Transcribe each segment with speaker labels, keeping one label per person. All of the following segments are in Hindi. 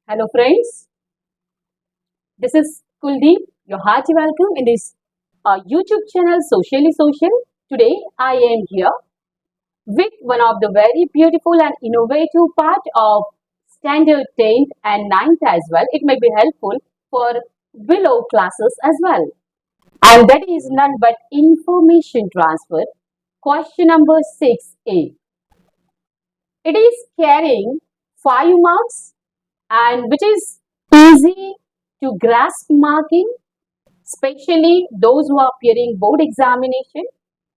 Speaker 1: Hello, friends. This is Kuldeep. Your hearty welcome in this YouTube channel, Socially Social. Today, I am here with one of the very beautiful and innovative part of Standard 10th and ninth as well. It may be helpful for below classes as well. And that is none but information transfer. Question number 6A. It is carrying 5 marks and which is easy to grasp marking, especially those who are appearing board examination.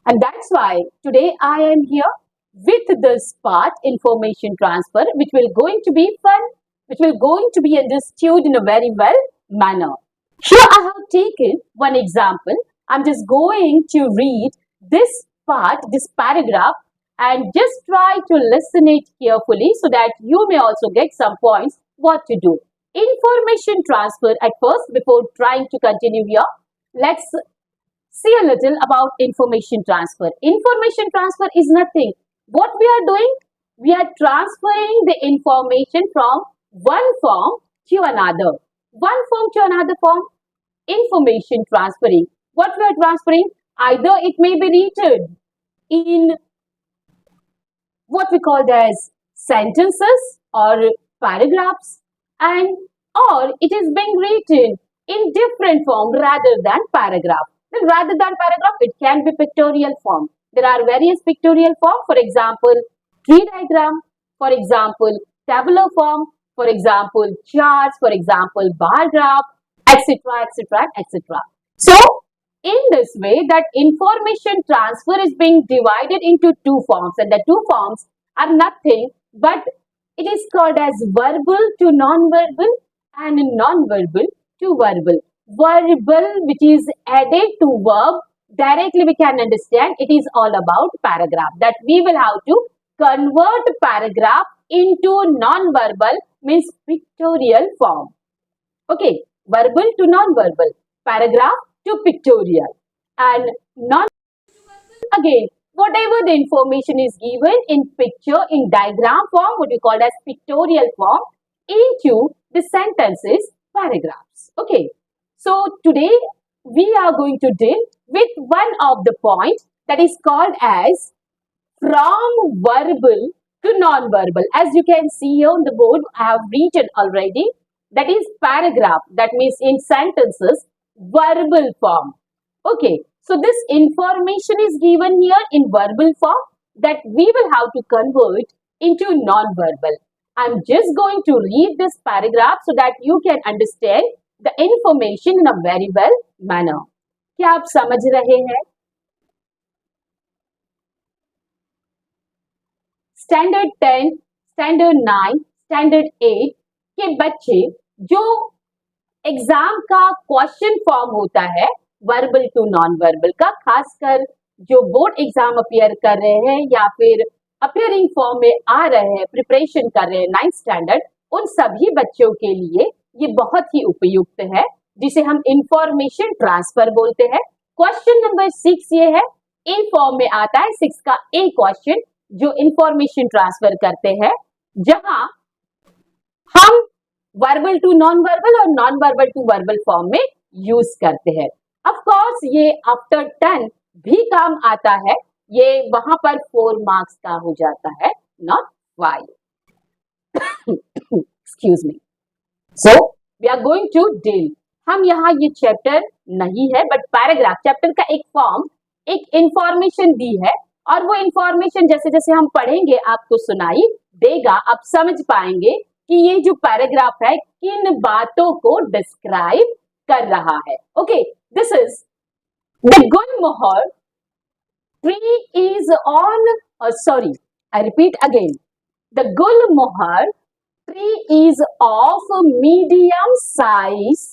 Speaker 1: And that's why today I am here with this part, information transfer, which will going to be fun, which will going to be understood in a very well manner. Here I have taken one example. I'm just going to read this part, this paragraph, and just try to listen it carefully so that you may also get some points what to do. Information transfer at first before trying to continue here. Let's see a little about information transfer. Information transfer is nothing. What we are doing? We are transferring the information from one form to another. One form to another form. Information transferring. What we are transferring? Either it may be written in what we call as sentences or paragraphs, and or it is being written in different form rather than paragraph. Then rather than paragraph, it can be pictorial form. There are various pictorial form, for example, tree diagram, for example, tabular form, for example, charts, for example, bar graph, etc., etc., etc. So, in this way, that information transfer is being divided into two forms, and the two forms are nothing but it is called as verbal to non-verbal and non-verbal to verbal. Verbal, which is added to verb, directly we can understand it is all about paragraph. That we will have to convert paragraph into non-verbal, means pictorial form. Okay, verbal to non-verbal, paragraph to pictorial, and non again whatever the information is given in picture in diagram form, what we call as pictorial form, into the sentences paragraphs. Okay, so today we are going to deal with one of the points that is called as from verbal to non-verbal. As you can see here on the board, I have written already, that is paragraph, that means in sentences, verbal form. Okay, so this information is given here in verbal form that we will have to convert into non-verbal. I'm just going to read this paragraph so that you can understand the information in a very well manner. क्या आप समझ रहे हैं? स्टैंडर्ड 10, स्टैंडर्ड 9, स्टैंडर्ड 8 के बच्चे जो एग्जाम का क्वेश्चन फॉर्म होता है वर्बल टू नॉन वर्बल का, खासकर जो बोर्ड एग्जाम अपियर कर रहे हैं या फिर अपियरिंग फॉर्म में आ रहे हैं, प्रिपरेशन कर रहे हैं 9th स्टैंडर्ड, उन सभी बच्चों के लिए ये बहुत ही उपयुक्त है, जिसे हम इंफॉर्मेशन ट्रांसफर बोलते हैं। क्वेश्चन नंबर 6 ये है, ए फॉर्म में आता है, 6 का ए क्वेश्चन जो इंफॉर्मेशन ट्रांसफर करते हैं, जहां हम वर्बल टू नॉन वर्बल और non verbal to verbal form में यूज करते हैं। ऑफ कोर्स ये आफ्टर 10 भी काम आता है, ये वहां पर 4 मार्क्स का हो जाता है, not 5। Excuse me. So we are going to deal, हम यहाँ ये चैप्टर नहीं है बट पैराग्राफ चैप्टर का एक फॉर्म, एक इंफॉर्मेशन दी है, और वो इंफॉर्मेशन जैसे जैसे हम पढ़ेंगे आपको सुनाई देगा, आप समझ पाएंगे कि ये जो पैराग्राफ है किन बातों को डिस्क्राइब कर रहा है। Okay, this is the Gulmohar tree is on, sorry, I repeat again, the gulmohar tree is of medium size,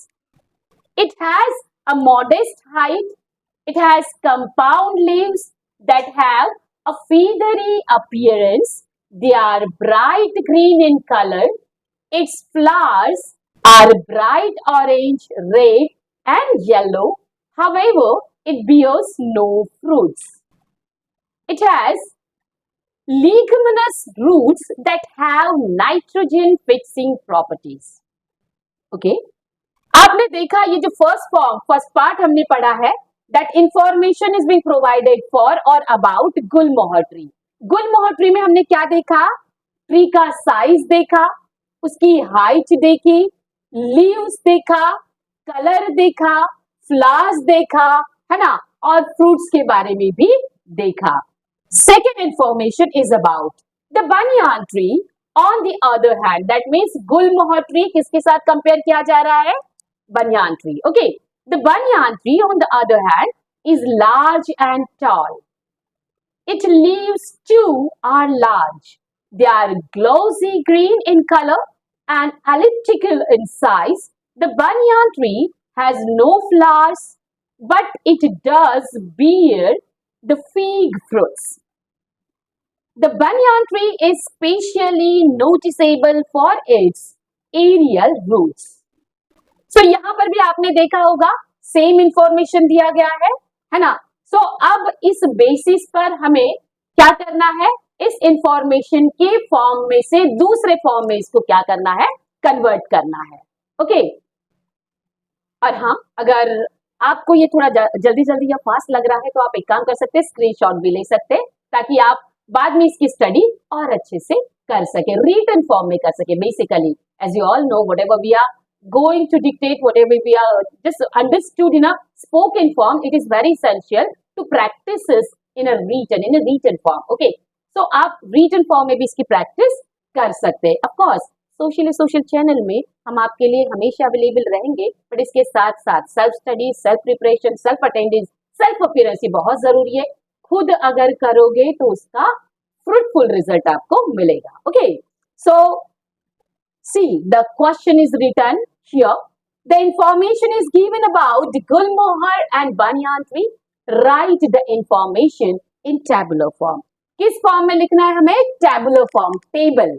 Speaker 1: it has a modest height, it has compound leaves that have a feathery appearance, they are bright green in color, its flowers are bright orange, red and yellow, however it bears no fruits. It has leguminous roots that have nitrogen fixing properties. Okay आपने देखा ये जो फर्स्ट पार्ट हमने पढ़ा है, that information is being provided for और about gulmohar tree. Gulmohar tree में हमने क्या देखा? ट्री का साइज देखा, उसकी हाइट देखी, लीव्स देखा, कलर देखा, फ्लावर्स देखा, है ना, और फ्रूट्स के बारे में भी देखा। Second information is about the banyan tree. On the other hand, that means Gulmohar tree किसके साथ कंपेयर किया जा रहा है? banyan tree. Okay, the banyan tree on the other hand is large and tall. Its leaves too are large. They are glossy green in color and elliptical in size. The banyan tree has no flowers, but it does bear the fig fruits. The banyan tree is specially noticeable for its aerial roots. सो यहाँ पर भी आपने देखा होगा सेम इंफॉर्मेशन दिया गया है ना। सो अब इस बेसिस पर हमें क्या करना है? इस इंफॉर्मेशन के फॉर्म में से दूसरे फॉर्म में इसको क्या करना है? कन्वर्ट करना है। ओके और हाँ, अगर आपको ये थोड़ा जल्दी जल्दी या फास्ट लग रहा है तो आप एक काम कर सकते हैं, स्क्रीनशॉट भी ले सकते हैं ताकि आप बाद में इसकी स्टडी और अच्छे से कर सके, रिटन फॉर्म में कर सके। Basically as you all know, whatever we are going to dictate, whatever we are just understood in a spoken form, it is very essential to practice this in a written form. Okay, so आप written form में भी इसकी practice कर सकते हैं। Of course, social channel में हम आपके लिए हमेशा अवेलेबल रहेंगे, बट इसके साथ साथ self study, self preparation, self attendance, self appearance ये बहुत जरूरी है। खुद अगर करोगे तो उसका फ्रूटफुल रिजल्ट आपको मिलेगा। Okay so see, the question is written here. The information is given about Gulmohar and banyan tree. Write the information in tabular form. किस फॉर्म में लिखना है हमें? tabular form, टेबल,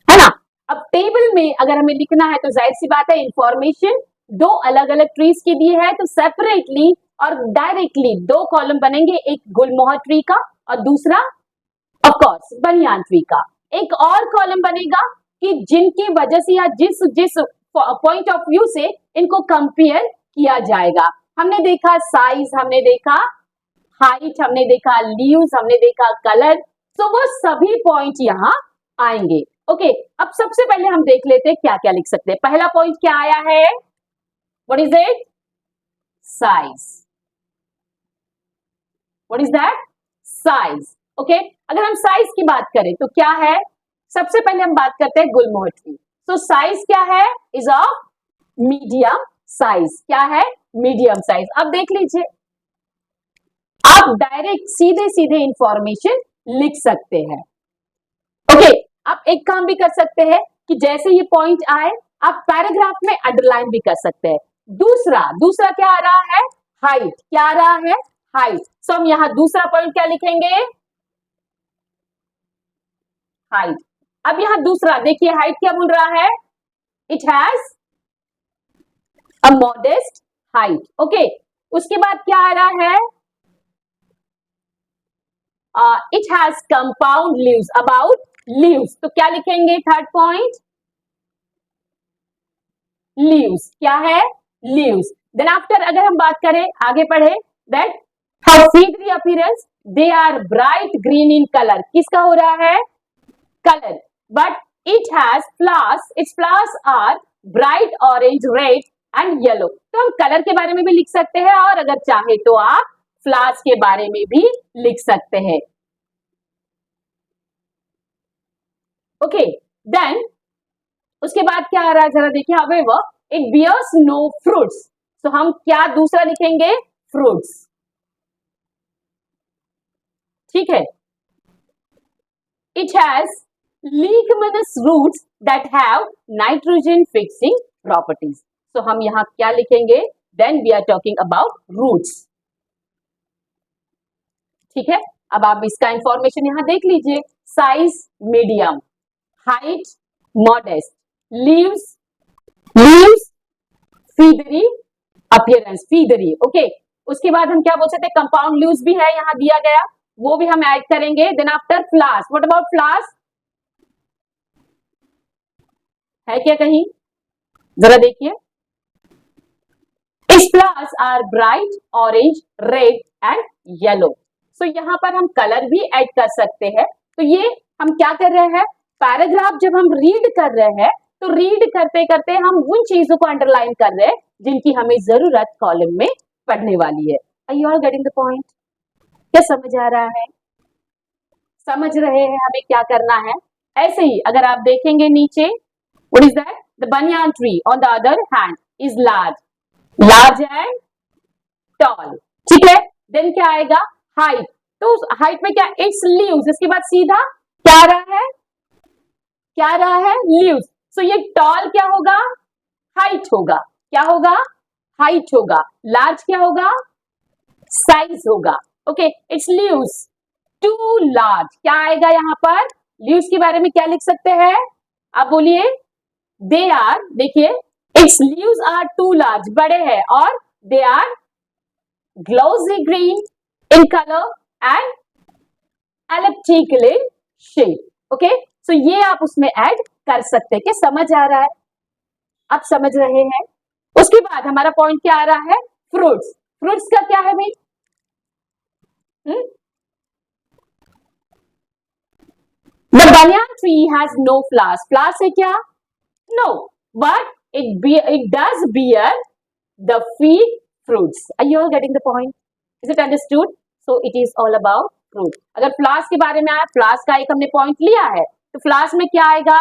Speaker 1: है ना। अब टेबल में अगर हमें लिखना है तो जाहिर सी बात है इंफॉर्मेशन दो अलग अलग ट्रीज की दी है, तो सेपरेटली और डायरेक्टली दो कॉलम बनेंगे, एक गुलमोहर ट्री का और दूसरा ऑफ कोर्स बनियान ट्री का। एक और कॉलम बनेगा कि जिनकी वजह से या जिस पॉइंट ऑफ व्यू से इनको कंपेयर किया जाएगा। हमने देखा साइज, हमने देखा हाइट, हमने देखा लीव्स, हमने देखा कलर, तो वो सभी पॉइंट यहाँ आएंगे। ओके अब सबसे पहले हम देख लेते हैं क्या क्या लिख सकते हैं। पहला पॉइंट क्या आया है? What is it? Size. What is that? Size. Okay अगर हम साइज की बात करें तो क्या है? सबसे पहले हम बात करते हैं गुलमोहर ट्री। तो साइज क्या है? Is of medium size. क्या है? Medium size. अब देख लीजिए, आप डायरेक्ट सीधे सीधे इंफॉर्मेशन लिख सकते हैं। ओके आप एक काम भी कर सकते हैं कि जैसे ये पॉइंट आए आप पैराग्राफ में अंडरलाइन भी कर सकते हैं। दूसरा क्या आ रहा है? हाइट। क्या आ रहा है? हाइट। सो हम यहां दूसरा पॉइंट क्या लिखेंगे? हाइट। अब यहां दूसरा देखिए, हाइट क्या बोल रहा है? It has a modest height. Okay उसके बाद क्या आ रहा है? It has compound leaves. About leaves तो क्या लिखेंगे? Third point leaves. क्या है? लीव्स। देन आफ्टर अगर हम बात करें, आगे पढ़े, that how feathery appearance, they are bright green in colour. किसका हो रहा है? Colour. But it has flowers, its flowers are bright orange, red and yellow. तो हम कलर के बारे में भी लिख सकते हैं और अगर चाहे तो आप फ्लावर्स के बारे में भी लिख सकते हैं। ओके देन उसके बाद क्या आ रहा है जरा देखिए, however it bears no fruits, तो हम क्या दूसरा लिखेंगे? फ्रूट्स। ठीक है। It has leguminous roots that have nitrogen fixing properties, तो हम यहां क्या लिखेंगे? then we are talking about roots। ठीक है अब आप इसका इंफॉर्मेशन यहां देख लीजिए, size medium, height modest, leaves feathery, appearance feathery. Okay उसके बाद हम क्या बोल सकते हैं? कंपाउंड लीव्स भी है यहां दिया गया, वो भी हम ऐड करेंगे। Then after flowers, what about flowers? है क्या कहीं? जरा देखिए, its flowers are bright orange, red and yellow. So यहाँ पर हम कलर भी ऐड कर सकते हैं। तो ये हम क्या कर रहे हैं, पैराग्राफ जब हम रीड कर रहे हैं तो रीड करते करते हम उन चीजों को अंडरलाइन कर रहे हैं जिनकी हमें जरूरत कॉलम में पढ़ने वाली है। Are you all getting the point? क्या समझ आ रहा है? समझ रहे हैं हमें क्या करना है? ऐसे ही अगर आप देखेंगे नीचे, what is that? The banyan tree on the other hand is large and tall. ठीक है, देन क्या आएगा, हाइट। तो हाइट में क्या, इट्स लीव्स, इसके बाद सीधा क्या आ रहा है, क्या आ रहा है, लीव्स। सो ये टॉल क्या होगा, हाइट होगा, क्या होगा, हाइट होगा। लार्ज क्या होगा, साइज होगा। Okay, its leaves too large, क्या आएगा यहाँ पर, लीव्स के बारे में क्या लिख सकते हैं, आप बोलिए, दे आर, देखिए, its leaves are too large, बड़े हैं, और दे आर glossy green in color and elliptical in shape. Okay, so ये आप उसमें ऐड कर सकते हैं। क्या समझ आ रहा है, आप समझ रहे हैं? उसके बाद हमारा पॉइंट क्या आ रहा है, फ्रूट्स। फ्रूट्स का क्या है भाई, The banyan tree has no flowers. Flowers है क्या, no, but it does bear the fig fruits. Are you all getting the point? Is it understood? So it is all about fruit. अगर फ्लावर्स के बारे में आया, फ्लावर्स का एक हमने पॉइंट लिया है, तो फ्लावर्स में क्या आएगा,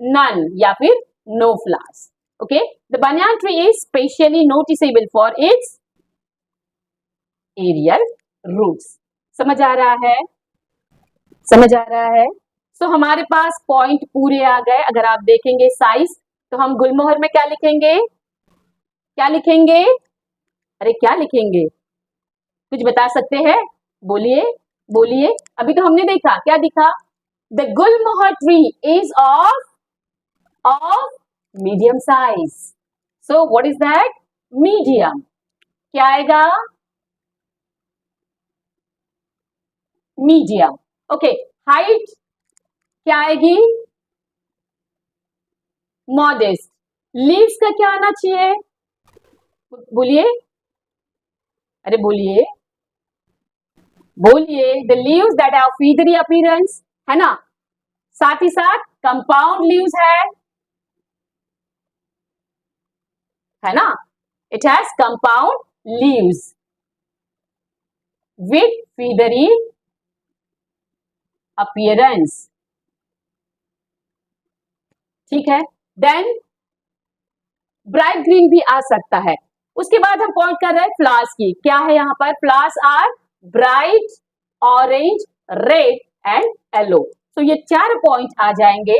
Speaker 1: नन या फिर no flowers. Okay, the banyan tree is specially noticeable for its aerial roots. समझ आ रहा है, समझ आ रहा है? सो हमारे पास पॉइंट पूरे आ गए। अगर आप देखेंगे साइज, तो हम गुलमोहर में क्या लिखेंगे, क्या लिखेंगे, अरे क्या लिखेंगे, कुछ बता सकते हैं, बोलिए बोलिए। अभी तो हमने देखा, क्या दिखा, the Gulmohar tree is of medium size. So what is that, medium, क्या आएगा, मीडियम। ओके, हाइट क्या आएगी, मॉडेस्ट। लीव्स का क्या आना चाहिए, बोलिए, अरे बोलिए बोलिए, the leaves that have feathery appearance, है ना, साथ ही साथ कंपाउंड लीव्स है ना, it has compound leaves with feathery appearance. ठीक है, देन ब्राइट ग्रीन भी आ सकता है। उसके बाद हम पॉइंट कर रहे हैं फ्लावर्स की, क्या है यहाँ पर, flowers are bright orange, red and yellow. तो ये चार पॉइंट आ जाएंगे।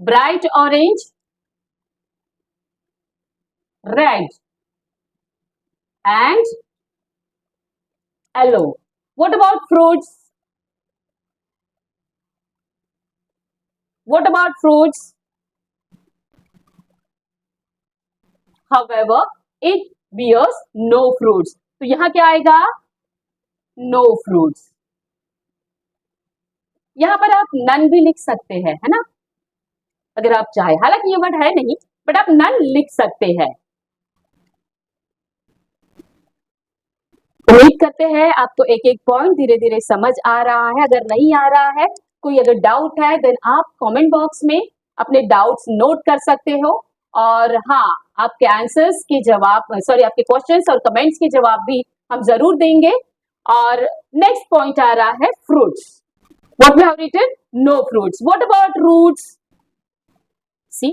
Speaker 1: Bright orange, red and yellow. What about fruits, what about fruits, however it bears no fruits। तो यहां क्या आएगा, नो फ्रूट्स। यहां पर आप नन भी लिख सकते हैं, है ना, अगर आप चाहे, हालांकि ये वर्ड है नहीं, बट आप नन लिख सकते हैं। उम्मीद करते हैं आपको एक एक पॉइंट धीरे धीरे समझ आ रहा है। अगर नहीं आ रहा है, कोई अगर डाउट है, देन आप कमेंट बॉक्स में अपने डाउट्स नोट कर सकते हो। और हाँ, आपके आंसर्स के जवाब, सॉरी, आपके क्वेश्चंस और कमेंट्स के जवाब भी हम जरूर देंगे। और नेक्स्ट पॉइंट आ रहा है fruits. What we have written, no fruits. What about roots, see,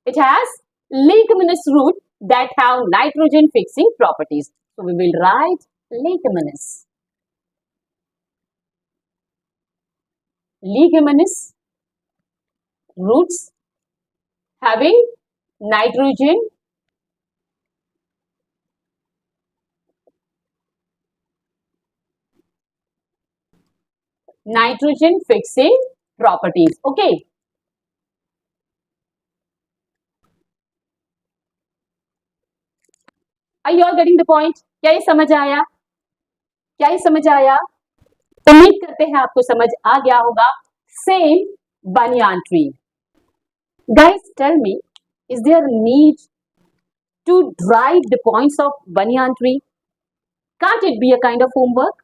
Speaker 1: it has leguminous root that have nitrogen fixing properties. So we will write leguminous. Leguminous roots having nitrogen fixing properties. Okay. Are you all getting the point? क्या ये समझ आया, क्या ये समझ आया? उम्मीद करते हैं आपको समझ आ गया होगा। same banyan tree. Guys, tell me, is there a need to write the points of banyan tree? Can't it be a kind of homework?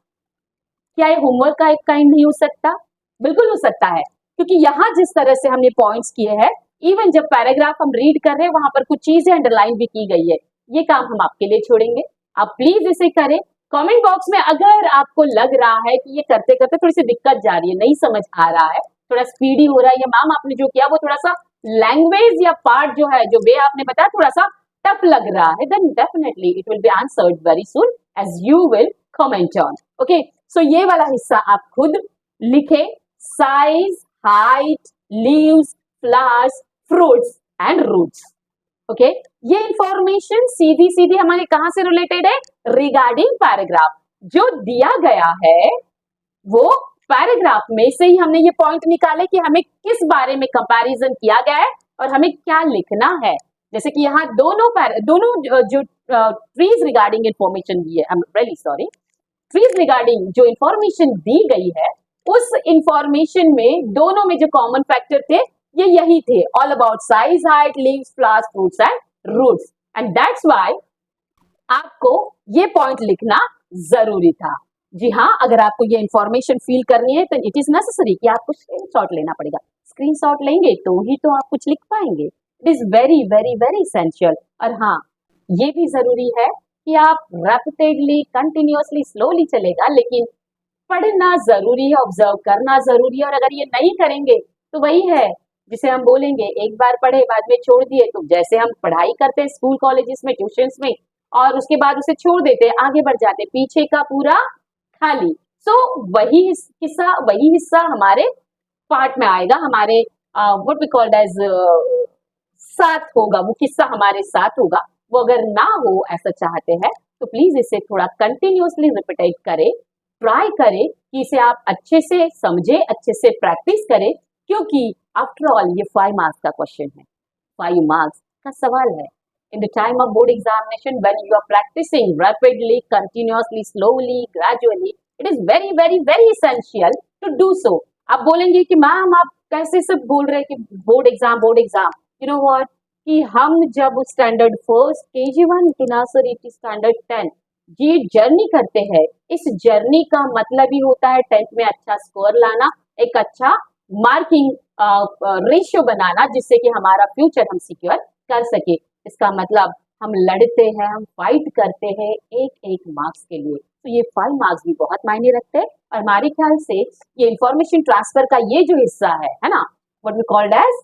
Speaker 1: क्या ये होमवर्क का एक काइंड नहीं हो सकता? बिल्कुल हो सकता है, क्योंकि यहाँ जिस तरह से हमने पॉइंट्स किए हैं, इवन जब पैराग्राफ हम रीड कर रहे हैं वहां पर कुछ चीजें अंडरलाइन भी की गई है। ये काम हम आपके लिए छोड़ेंगे, आप प्लीज इसे करें। कमेंट बॉक्स में अगर आपको लग रहा है कि ये करते करते थोड़ी सी दिक्कत जा रही है, नहीं समझ आ रहा है, थोड़ा स्पीडी हो रहा है, या मैम आपने जो किया वो थोड़ा सा लैंग्वेज या पार्ट जो है, जो वे आपने बताया थोड़ा सा टफ लग रहा है, then definitely it will be answered very soon as you will comment on. Okay, so ये वाला हिस्सा आप खुद लिखे, size, height, leaves, flowers, fruits and roots. Okay, ये इंफॉर्मेशन सीधी सीधी हमारे कहां से रिलेटेड है? Regarding paragraph. जो दिया गया है वो पैराग्राफ में से ही हमने ये पॉइंट निकाले कि हमें किस बारे में कंपैरिजन किया गया है और हमें क्या लिखना है। जैसे कि यहाँ दोनों जो ट्रीज रिगार्डिंग इंफॉर्मेशन दी है, I am really sorry, trees regarding जो इंफॉर्मेशन दी गई है, उस इंफॉर्मेशन में दोनों में जो कॉमन फैक्टर थे ये यही थे, all about size, height, leaves, flowers, fruits and roots, and that's why आपको ये पॉइंट लिखना जरूरी था। जी हाँ, अगर आपको ये इंफॉर्मेशन फील करनी है तो इट इज नेसेसरी कि आपको स्क्रीनशॉट लेना पड़ेगा। स्क्रीनशॉट लेंगे तो ही तो आप कुछ लिख पाएंगे। It is very very very essential. और हाँ, ये भी जरूरी है कि आप रैपिडली, कंटिन्यूअसली, स्लोली चलेगा, लेकिन पढ़ना जरूरी है, ऑब्जर्व करना जरूरी है। और अगर ये नहीं करेंगे तो वही है जिसे हम बोलेंगे एक बार पढ़े बाद में छोड़ दिए। तो जैसे हम पढ़ाई करते हैं स्कूल कॉलेजेस में, ट्यूशंस में, और उसके बाद उसे छोड़ देते, आगे बढ़ जाते, पीछे का पूरा खाली। सो वही हिस्सा हमारे पार्ट में आएगा, हमारे व्हाट वी कॉल्ड एज साथ होगा, वो किस्सा हमारे साथ होगा। वो अगर ना हो ऐसा चाहते हैं तो प्लीज इसे थोड़ा कंटिन्यूअसली रिपीट करें, ट्राई करें कि इसे आप अच्छे से समझे, अच्छे से प्रैक्टिस करें, क्योंकि आफ्टर ऑल ये 5 मार्क्स का क्वेश्चन है, 5 मार्क्स का सवाल है। In the time of board examination, when you are practicing rapidly, continuously, slowly, gradually, it is very very very essential to do so. आप बोलेंगे कि मैम आप कैसे सब बोल रहे हैं कि board exam, you know what, कि हम जब standard first KG1 to nursery to standard 10 ये जर्नी करते हैं, इस जर्नी का मतलब ही होता है 10th में अच्छा स्कोर लाना, एक अच्छा मार्किंग रेशियो बनाना, जिससे कि हमारा फ्यूचर हम सिक्योर कर सके। इसका मतलब हम लड़ते हैं, हम फाइट करते हैं एक एक मार्क्स के लिए। तो ये 5 मार्क्स भी बहुत मायने रखते हैं। और हमारे ख्याल से ये इंफॉर्मेशन ट्रांसफर का ये जो हिस्सा है ना, what we called as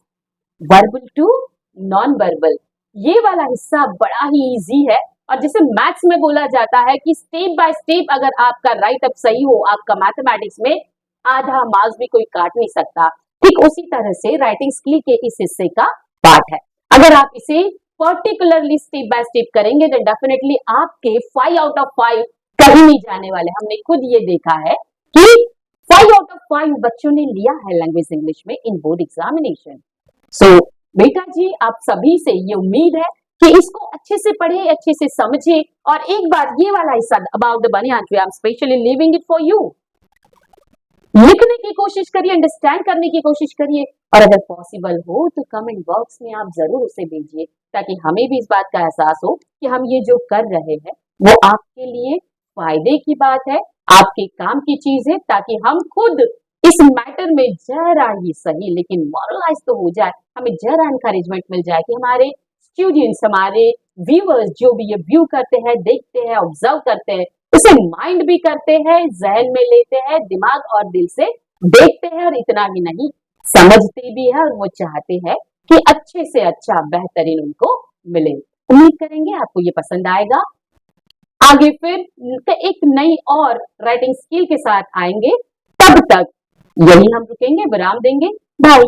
Speaker 1: verbal to non verbal, ये वाला हिस्सा बड़ा ही इजी है। और जैसे मैथ्स में बोला जाता है कि स्टेप बाय स्टेप अगर आपका राइट अप सही हो, आपका मैथमेटिक्स में आधा मार्क्स भी कोई काट नहीं सकता, ठीक उसी तरह से राइटिंग स्किल के इस हिस्से का पार्ट है। अगर आप इसे पर्टिकुलरली स्टेप बाय स्टेप करेंगे तो डेफिनेटली आपके 5 आउट ऑफ 5 कहीं नहीं जाने वाले। हमने खुद ये देखा है कि 5 आउट ऑफ 5 बच्चों ने लिया है लैंग्वेज इंग्लिश में इन बोर्ड एग्जामिनेशन। सो बेटा जी, आप सभी से ये उम्मीद है कि इसको अच्छे से पढ़े, अच्छे से समझे, और एक बार ये वाला हिस्सा about the banyan tree, I am specially leaving it for you, लिखने की कोशिश करिए, अंडरस्टैंड करने की कोशिश करिए, और अगर पॉसिबल हो तो कमेंट बॉक्स में आप जरूर उसे भेजिए, ताकि हमें भी इस बात का एहसास हो कि हम ये जो कर रहे हैं वो आपके लिए फायदे की बात है, आपके काम की चीज है, ताकि हम खुद इस मैटर में जरा ही सही लेकिन मॉरलाइज तो हो जाए, हमें जरा एनकरेजमेंट मिल जाए कि हमारे स्टूडेंट्स, हमारे व्यूअर्स जो भी ये व्यू करते हैं, देखते हैं, ऑब्जर्व करते हैं, उसे माइंड भी करते हैं, जहन में लेते हैं, दिमाग और दिल से देखते हैं, और इतना ही नहीं समझते भी है, और वो चाहते हैं कि अच्छे से अच्छा बेहतरीन उनको मिले। उम्मीद करेंगे आपको ये पसंद आएगा। आगे फिर एक नई और राइटिंग स्किल के साथ आएंगे, तब तक यही हम रुकेंगे, विराम देंगे। बाय।